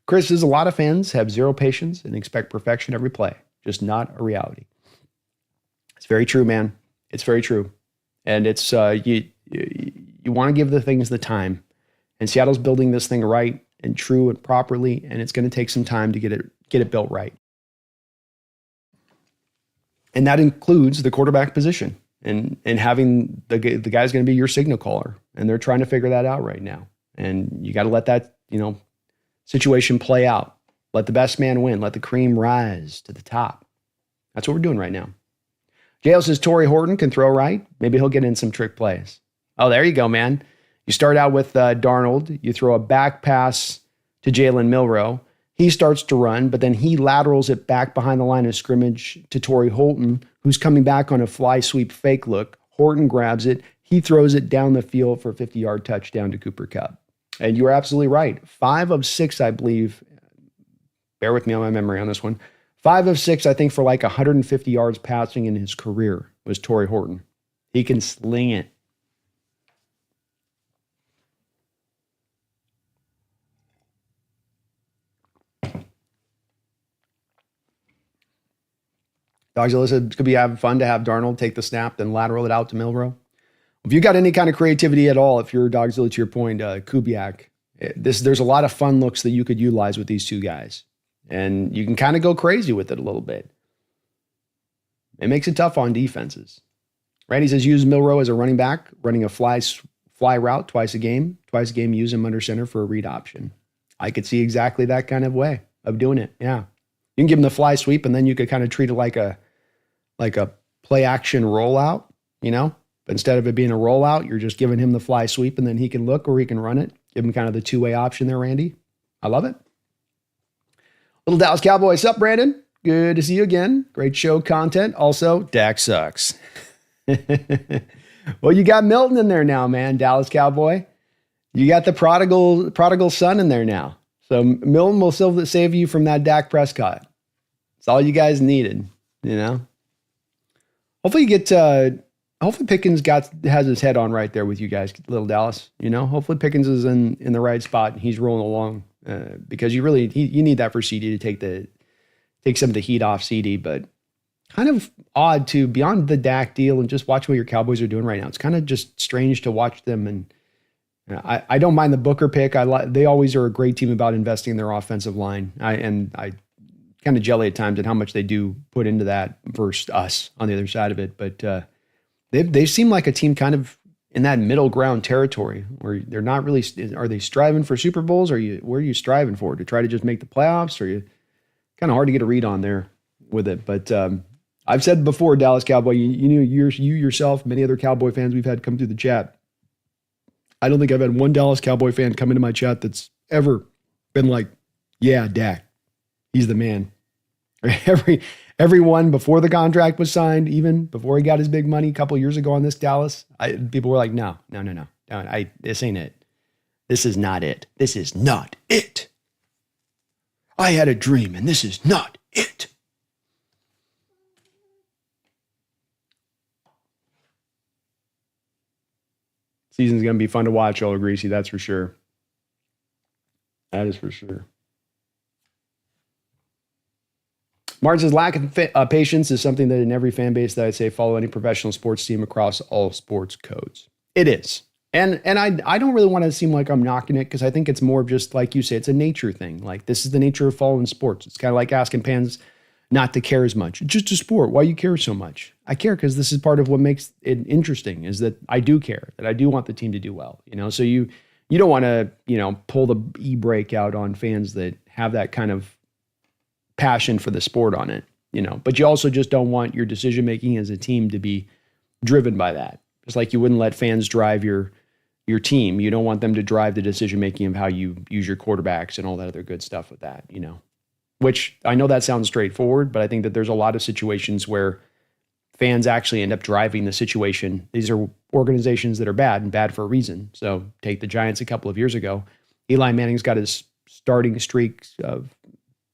Chris says a lot of fans have zero patience and expect perfection every play. Just not a reality. It's very true, man. It's very true. And it's you want to give the things the time. And Seattle's building this thing right and true and properly, and it's going to take some time to get it built right. And that includes the quarterback position and having the guy's going to be your signal caller. And they're trying to figure that out right now. And you got to let that, situation play out. Let the best man win. Let the cream rise to the top. That's what we're doing right now. JL says Torrey Horton can throw right. Maybe he'll get in some trick plays. Oh, there you go, man. You start out with Darnold. You throw a back pass to Jalen Milroe. He starts to run, but then he laterals it back behind the line of scrimmage to Torrey Horton, who's coming back on a fly sweep fake look. Horton grabs it. He throws it down the field for a 50-yard touchdown to Cooper Kupp. And you are absolutely right. 5 of 6, I believe. Bear with me on my memory on this one. 5 of 6, I think, for like 150 yards passing in his career was Torrey Horton. He can sling it. Dogzilla said it's going to be having fun to have Darnold take the snap, then lateral it out to Milroe. If you got any kind of creativity at all, if you're Dogzilla, to your point, Kubiak, there's a lot of fun looks that you could utilize with these two guys. And you can kind of go crazy with it a little bit. It makes it tough on defenses. Randy says use Milroe as a running back, running a fly route twice a game. Twice a game, use him under center for a read option. I could see exactly that kind of way of doing it. Yeah. You can give him the fly sweep, and then you could kind of treat it like a play action rollout, But instead of it being a rollout, you're just giving him the fly sweep, and then he can look or he can run it. Give him kind of the two-way option there, Randy. I love it. Little Dallas Cowboy. What's up, Brandon? Good to see you again. Great show content. Also, Dak sucks. Well, you got Milton in there now, man, Dallas Cowboy. You got the prodigal son in there now. So Milton will still save you from that Dak Prescott. It's all you guys needed, Hopefully you get hopefully Pickens has his head on right there with you guys, little Dallas. Hopefully Pickens is in the right spot and he's rolling along because you need that for CD to take some of the heat off CD. But kind of odd to beyond the Dak deal and just watch what your Cowboys are doing right now. It's kind of just strange to watch them, and I don't mind the Booker pick. They always are a great team about investing in their offensive line. I kind of jelly at times at how much they do put into that versus us on the other side of it. But they seem like a team kind of in that middle ground territory where they're not really. Are they striving for Super Bowls? Where are you striving for? To try to just make the playoffs? Or you kind of hard to get a read on there with it. But I've said before, Dallas Cowboy, you yourself, many other Cowboy fans we've had come through the chat. I don't think I've had one Dallas Cowboy fan come into my chat that's ever been like, yeah, Dak, he's the man. Everyone before the contract was signed, even before he got his big money a couple of years ago on this Dallas, people were like, no, this ain't it. This is not it. This is not it. I had a dream and this is not it. Season's going to be fun to watch, Ola Greasy. That's for sure. That is for sure. Martin says lack of patience is something that in every fan base that I'd say follow any professional sports team across all sports codes. It is. And I don't really want to seem like I'm knocking it because I think it's more of just like you say, it's a nature thing. Like this is the nature of following sports. It's kind of like asking fans not to care as much. It's just a sport. Why you care so much? I care because this is part of what makes it interesting is that I do care, that I do want the team to do well. So you don't want to, pull the e-brake out on fans that have that kind of passion for the sport on it, but you also just don't want your decision-making as a team to be driven by that. Just like you wouldn't let fans drive your team. You don't want them to drive the decision-making of how you use your quarterbacks and all that other good stuff with that, which I know that sounds straightforward, but I think that there's a lot of situations where fans actually end up driving the situation. These are organizations that are bad and bad for a reason. So take the Giants a couple of years ago. Eli Manning's got his starting streak of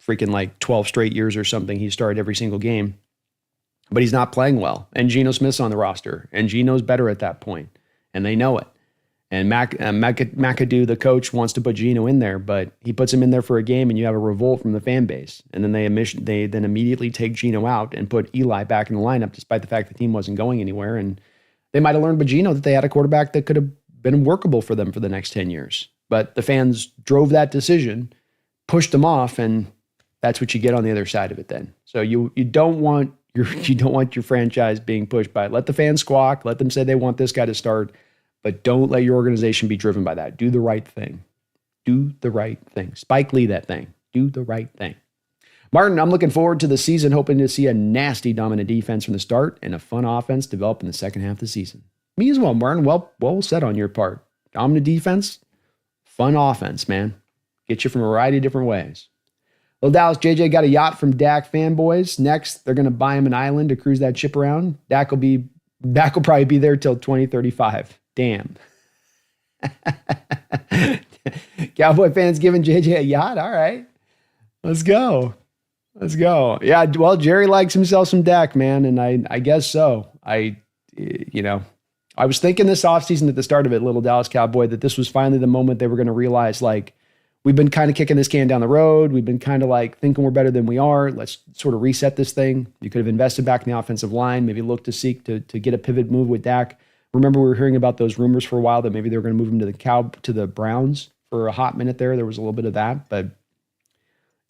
freaking like 12 straight years or something. He started every single game, but he's not playing well. And Geno Smith's on the roster and Geno's better at that point, and they know it. And McAdoo, the coach, wants to put Geno in there, but he puts him in there for a game, and you have a revolt from the fan base. And then they then immediately take Geno out and put Eli back in the lineup, despite the fact the team wasn't going anywhere. And they might have learned by Geno that they had a quarterback that could have been workable for them for the next 10 years. But the fans drove that decision, pushed them off, and that's what you get on the other side of it then. So you don't want your franchise being pushed by it. Let the fans squawk. Let them say they want this guy to start. But don't let your organization be driven by that. Do the right thing. Do the right thing. Spike Lee that thing. Do the right thing. Martin, I'm looking forward to the season, hoping to see a nasty dominant defense from the start and a fun offense develop in the second half of the season. Me as well, Martin. Well said on your part. Dominant defense, fun offense, man. Get you from a variety of different ways. Little Dallas JJ got a yacht from Dak fanboys. Next, they're going to buy him an island to cruise that ship around. Dak will probably be there till 2035. Damn. Cowboy fans giving JJ a yacht. All right. Let's go. Yeah, well, Jerry likes himself some Dak, man, and I guess so. I was thinking this offseason at the start of it, little Dallas Cowboy, that this was finally the moment they were going to realize, like, we've been kind of kicking this can down the road. We've been kind of like thinking we're better than we are. Let's sort of reset this thing. You could have invested back in the offensive line, maybe look to seek to get a pivot move with Dak. Remember, we were hearing about those rumors for a while that maybe they were going to move him to the Browns for a hot minute there. There was a little bit of that, but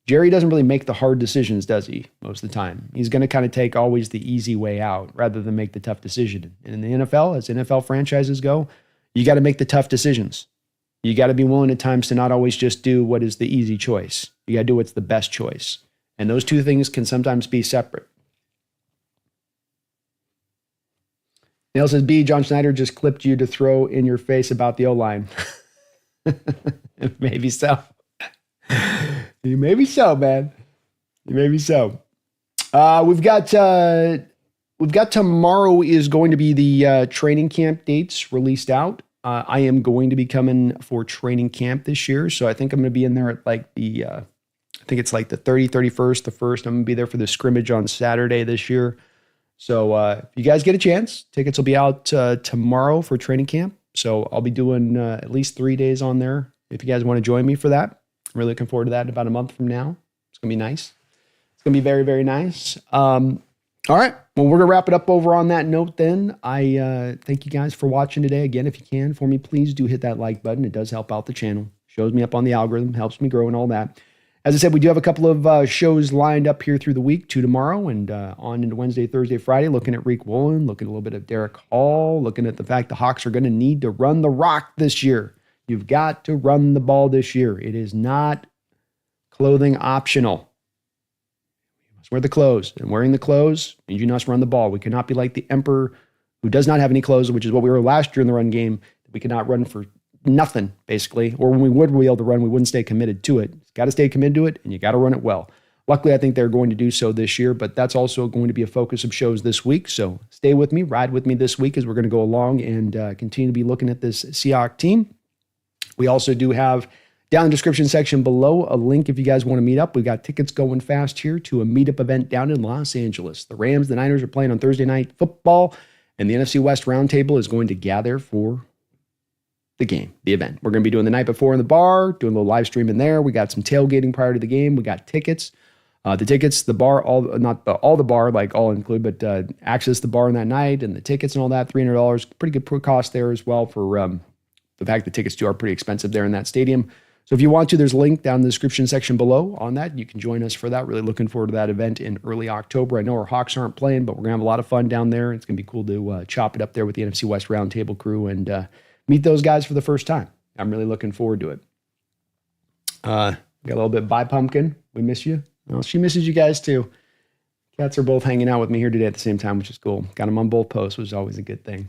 Jerry doesn't really make the hard decisions, does he? Most of the time, he's going to kind of take always the easy way out rather than make the tough decision. And in the NFL, as NFL franchises go, you got to make the tough decisions. You got to be willing at times to not always just do what is the easy choice. You got to do what's the best choice. And those two things can sometimes be separate. Neil says, B, John Schneider just clipped you to throw in your face about the O-line. Maybe so. Maybe so, man. Maybe so. We've got tomorrow is going to be the training camp dates released out. I am going to be coming for training camp this year. So I think I'm going to be in there at like I think it's like the 30, 31st, the 1st. I'm going to be there for the scrimmage on Saturday this year. So if you guys get a chance, tickets will be out tomorrow for training camp. So I'll be doing at least 3 days on there. If you guys want to join me for that, I'm really looking forward to that in about a month from now. It's going to be nice. It's going to be very, very nice. All right. Well, we're going to wrap it up over on that note then. I thank you guys for watching today. Again, if you can, for me, please do hit that like button. It does help out the channel. Shows me up on the algorithm, helps me grow and all that. As I said, we do have a couple of shows lined up here through the week, 2 tomorrow and on into Wednesday, Thursday, Friday, looking at Reek Woolen, looking at a little bit of Derek Hall, looking at the fact the Hawks are going to need to run the rock this year. You've got to run the ball this year. It is not clothing optional. You must wear the clothes, and wearing the clothes means you must run the ball. We cannot be like the Emperor who does not have any clothes, which is what we were last year in the run game. We cannot run for nothing, basically. Or when we would be able to run, we wouldn't stay committed to it. Got to stay committed to it, and you got to run it well. Luckily, I think they're going to do so this year, but that's also going to be a focus of shows this week. So stay with me, ride with me this week as we're going to go along and continue to be looking at this Seahawks team. We also do have down in the description section below a link if you guys want to meet up. We've got tickets going fast here to a meetup event down in Los Angeles. The Rams, the Niners are playing on Thursday night football, and the NFC West Roundtable is going to gather for the game, the event. We're going to be doing the night before in the bar, doing a little live stream in there. We got some tailgating prior to the game. We got tickets. The tickets, the bar, all the bar, like all include, but access the bar on that night and the tickets and all that, $300. Pretty good cost there as well for the fact that tickets are pretty expensive there in that stadium. So if you want to, there's a link down in the description section below on that. You can join us for that. Really looking forward to that event in early October. I know our Hawks aren't playing, but we're going to have a lot of fun down there. It's going to be cool to chop it up there with the NFC West Roundtable crew and meet those guys for the first time. I'm really looking forward to it. We got a little bit by Pumpkin. We miss you. Well, she misses you guys too. Cats are both hanging out with me here today at the same time, which is cool. Got them on both posts, which is always a good thing.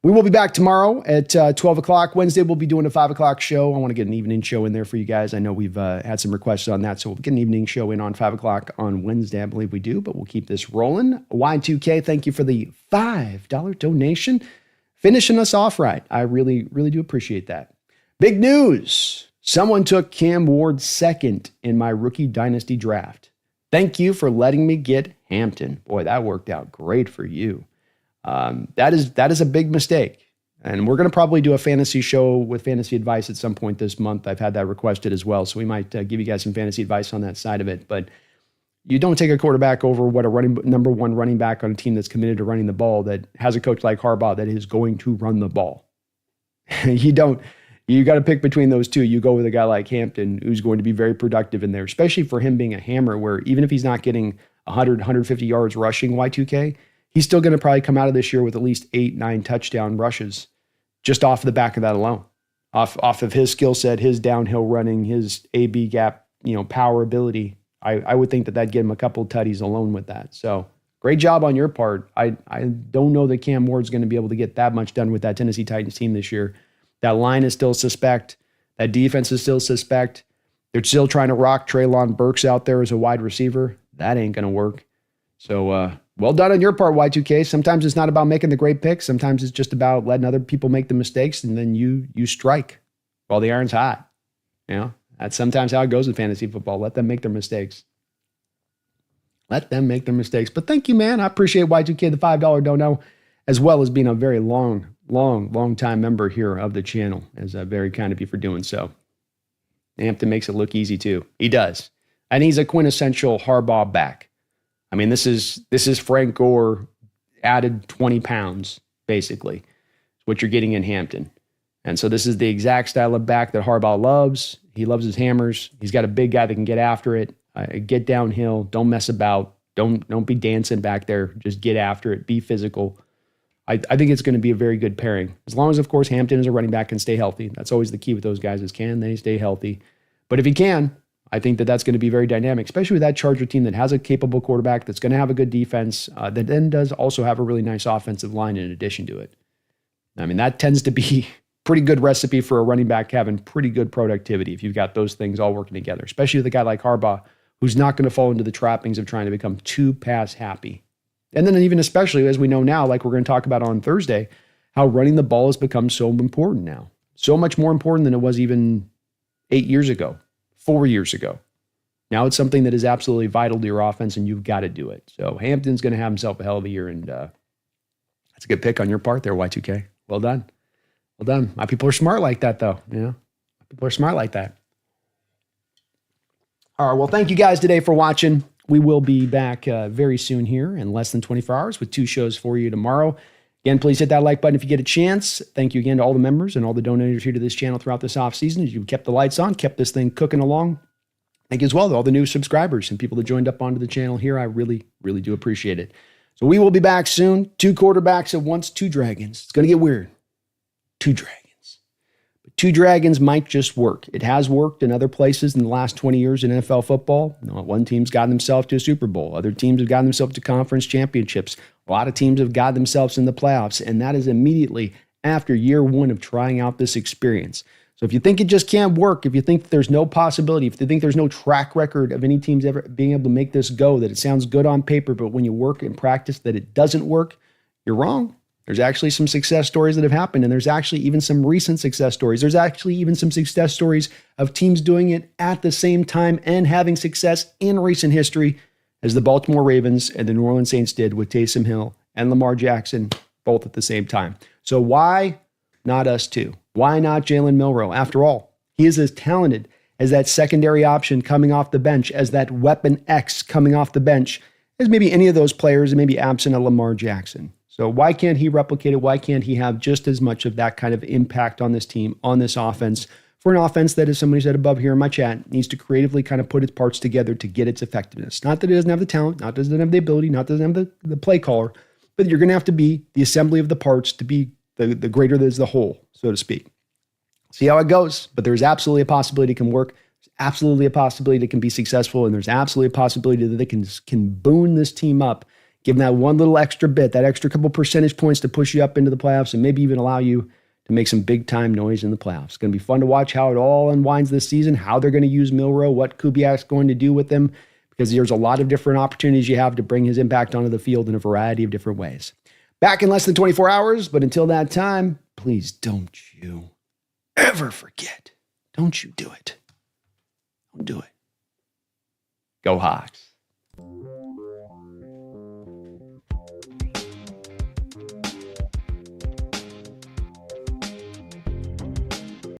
We will be back tomorrow at 12 o'clock. Wednesday, we'll be doing a 5 o'clock show. I want to get an evening show in there for you guys. I know we've had some requests on that, so we'll get an evening show in on 5 o'clock on Wednesday. I believe we do, but we'll keep this rolling. Y2K, thank you for the $5 donation. Finishing us off right. I really, really do appreciate that. Big news. Someone took Cam Ward second in my rookie dynasty draft. Thank you for letting me get Hampton. Boy, that worked out great for you. That is a big mistake. And we're going to probably do a fantasy show with fantasy advice at some point this month. I've had that requested as well. So we might give you guys some fantasy advice on that side of it. But you don't take a quarterback over what a number one running back on a team that's committed to running the ball, that has a coach like Harbaugh that is going to run the ball. You got to pick between those two. You go with a guy like Hampton, who's going to be very productive in there, especially for him being a hammer, where even if he's not getting 100, 150 yards rushing Y2K, he's still going to probably come out of this year with at least 8, 9 touchdown rushes just off the back of that alone. Off of his skill set, his downhill running, his AB gap, power ability. I would think that'd get him a couple of tutties alone with that. So great job on your part. I don't know that Cam Ward's going to be able to get that much done with that Tennessee Titans team this year. That line is still suspect. That defense is still suspect. They're still trying to rock Treylon Burks out there as a wide receiver. That ain't going to work. So well done on your part, Y2K. Sometimes it's not about making the great picks. Sometimes it's just about letting other people make the mistakes, and then you strike while the iron's hot. That's sometimes how it goes in fantasy football. Let them make their mistakes. Let them make their mistakes. But thank you, man. I appreciate Y2K, the $5 dono, as well as being a very long time member here of the channel. It's very kind of you for doing so. Hampton makes it look easy too. He does. And he's a quintessential Harbaugh back. I mean, this is Frank Gore added 20 pounds, basically. It's what you're getting in Hampton. And so this is the exact style of back that Harbaugh loves. He loves his hammers. He's got a big guy that can get after it, get downhill, don't mess about, don't be dancing back there. Just get after it, be physical. I think it's going to be a very good pairing. As long as, of course, Hampton is a running back and stay healthy. That's always the key with those guys is can they stay healthy? But if he can, I think that's going to be very dynamic, especially with that Charger team that has a capable quarterback that's going to have a good defense, that then does also have a really nice offensive line in addition to it. I mean, that tends to be pretty good recipe for a running back having pretty good productivity if you've got those things all working together, especially with a guy like Harbaugh, who's not going to fall into the trappings of trying to become too pass happy. And then even especially as we know now, like we're going to talk about on Thursday, how running the ball has become so important now. So much more important than it was even 8 years ago, 4 years ago. Now it's something that is absolutely vital to your offense, and you've got to do it. So Hampton's going to have himself a hell of a year, and that's a good pick on your part there, Y2K. Well done. Well done. My people are smart like that, though. People are smart like that. All right, well, thank you guys today for watching. We will be back very soon here in less than 24 hours with 2 shows for you tomorrow. Again, please hit that like button if you get a chance. Thank you again to all the members and all the donators here to this channel throughout this offseason as you've kept the lights on, kept this thing cooking along. Thank you as well to all the new subscribers and people that joined up onto the channel here. I really, really do appreciate it. So we will be back soon. 2 quarterbacks at once, 2 dragons. It's going to get weird. 2 dragons. 2 dragons might just work. It has worked in other places in the last 20 years in NFL football. One team's gotten themselves to a Super Bowl. Other teams have gotten themselves to conference championships. A lot of teams have gotten themselves in the playoffs, and that is immediately after year 1 of trying out this experience. So if you think it just can't work, if you think there's no possibility, if you think there's no track record of any teams ever being able to make this go, that it sounds good on paper, but when you work and practice that it doesn't work, you're wrong. There's actually some success stories that have happened, and there's actually even some recent success stories. There's actually even some success stories of teams doing it at the same time and having success in recent history as the Baltimore Ravens and the New Orleans Saints did with Taysom Hill and Lamar Jackson both at the same time. So why not us too? Why not Jalen Milroe? After all, he is as talented as that secondary option coming off the bench, as that weapon X coming off the bench, as maybe any of those players, and maybe absent a Lamar Jackson. So why can't he replicate it? Why can't he have just as much of that kind of impact on this team, on this offense, for an offense that, as somebody said above here in my chat, needs to creatively kind of put its parts together to get its effectiveness? Not that it doesn't have the talent, not that it doesn't have the ability, not that it doesn't have the play caller, but you're going to have to be the assembly of the parts to be the greater is the whole, so to speak. See how it goes. But there's absolutely a possibility it can work. There's absolutely a possibility it can be successful, and there's absolutely a possibility that they can boon this team up, give them that one little extra bit, that extra couple percentage points to push you up into the playoffs and maybe even allow you to make some big-time noise in the playoffs. It's going to be fun to watch how it all unwinds this season, how they're going to use Milroe, what Kubiak's going to do with them, because there's a lot of different opportunities you have to bring his impact onto the field in a variety of different ways. Back in less than 24 hours, but until that time, please don't you ever forget. Don't you do it. Don't do it. Go Hawks.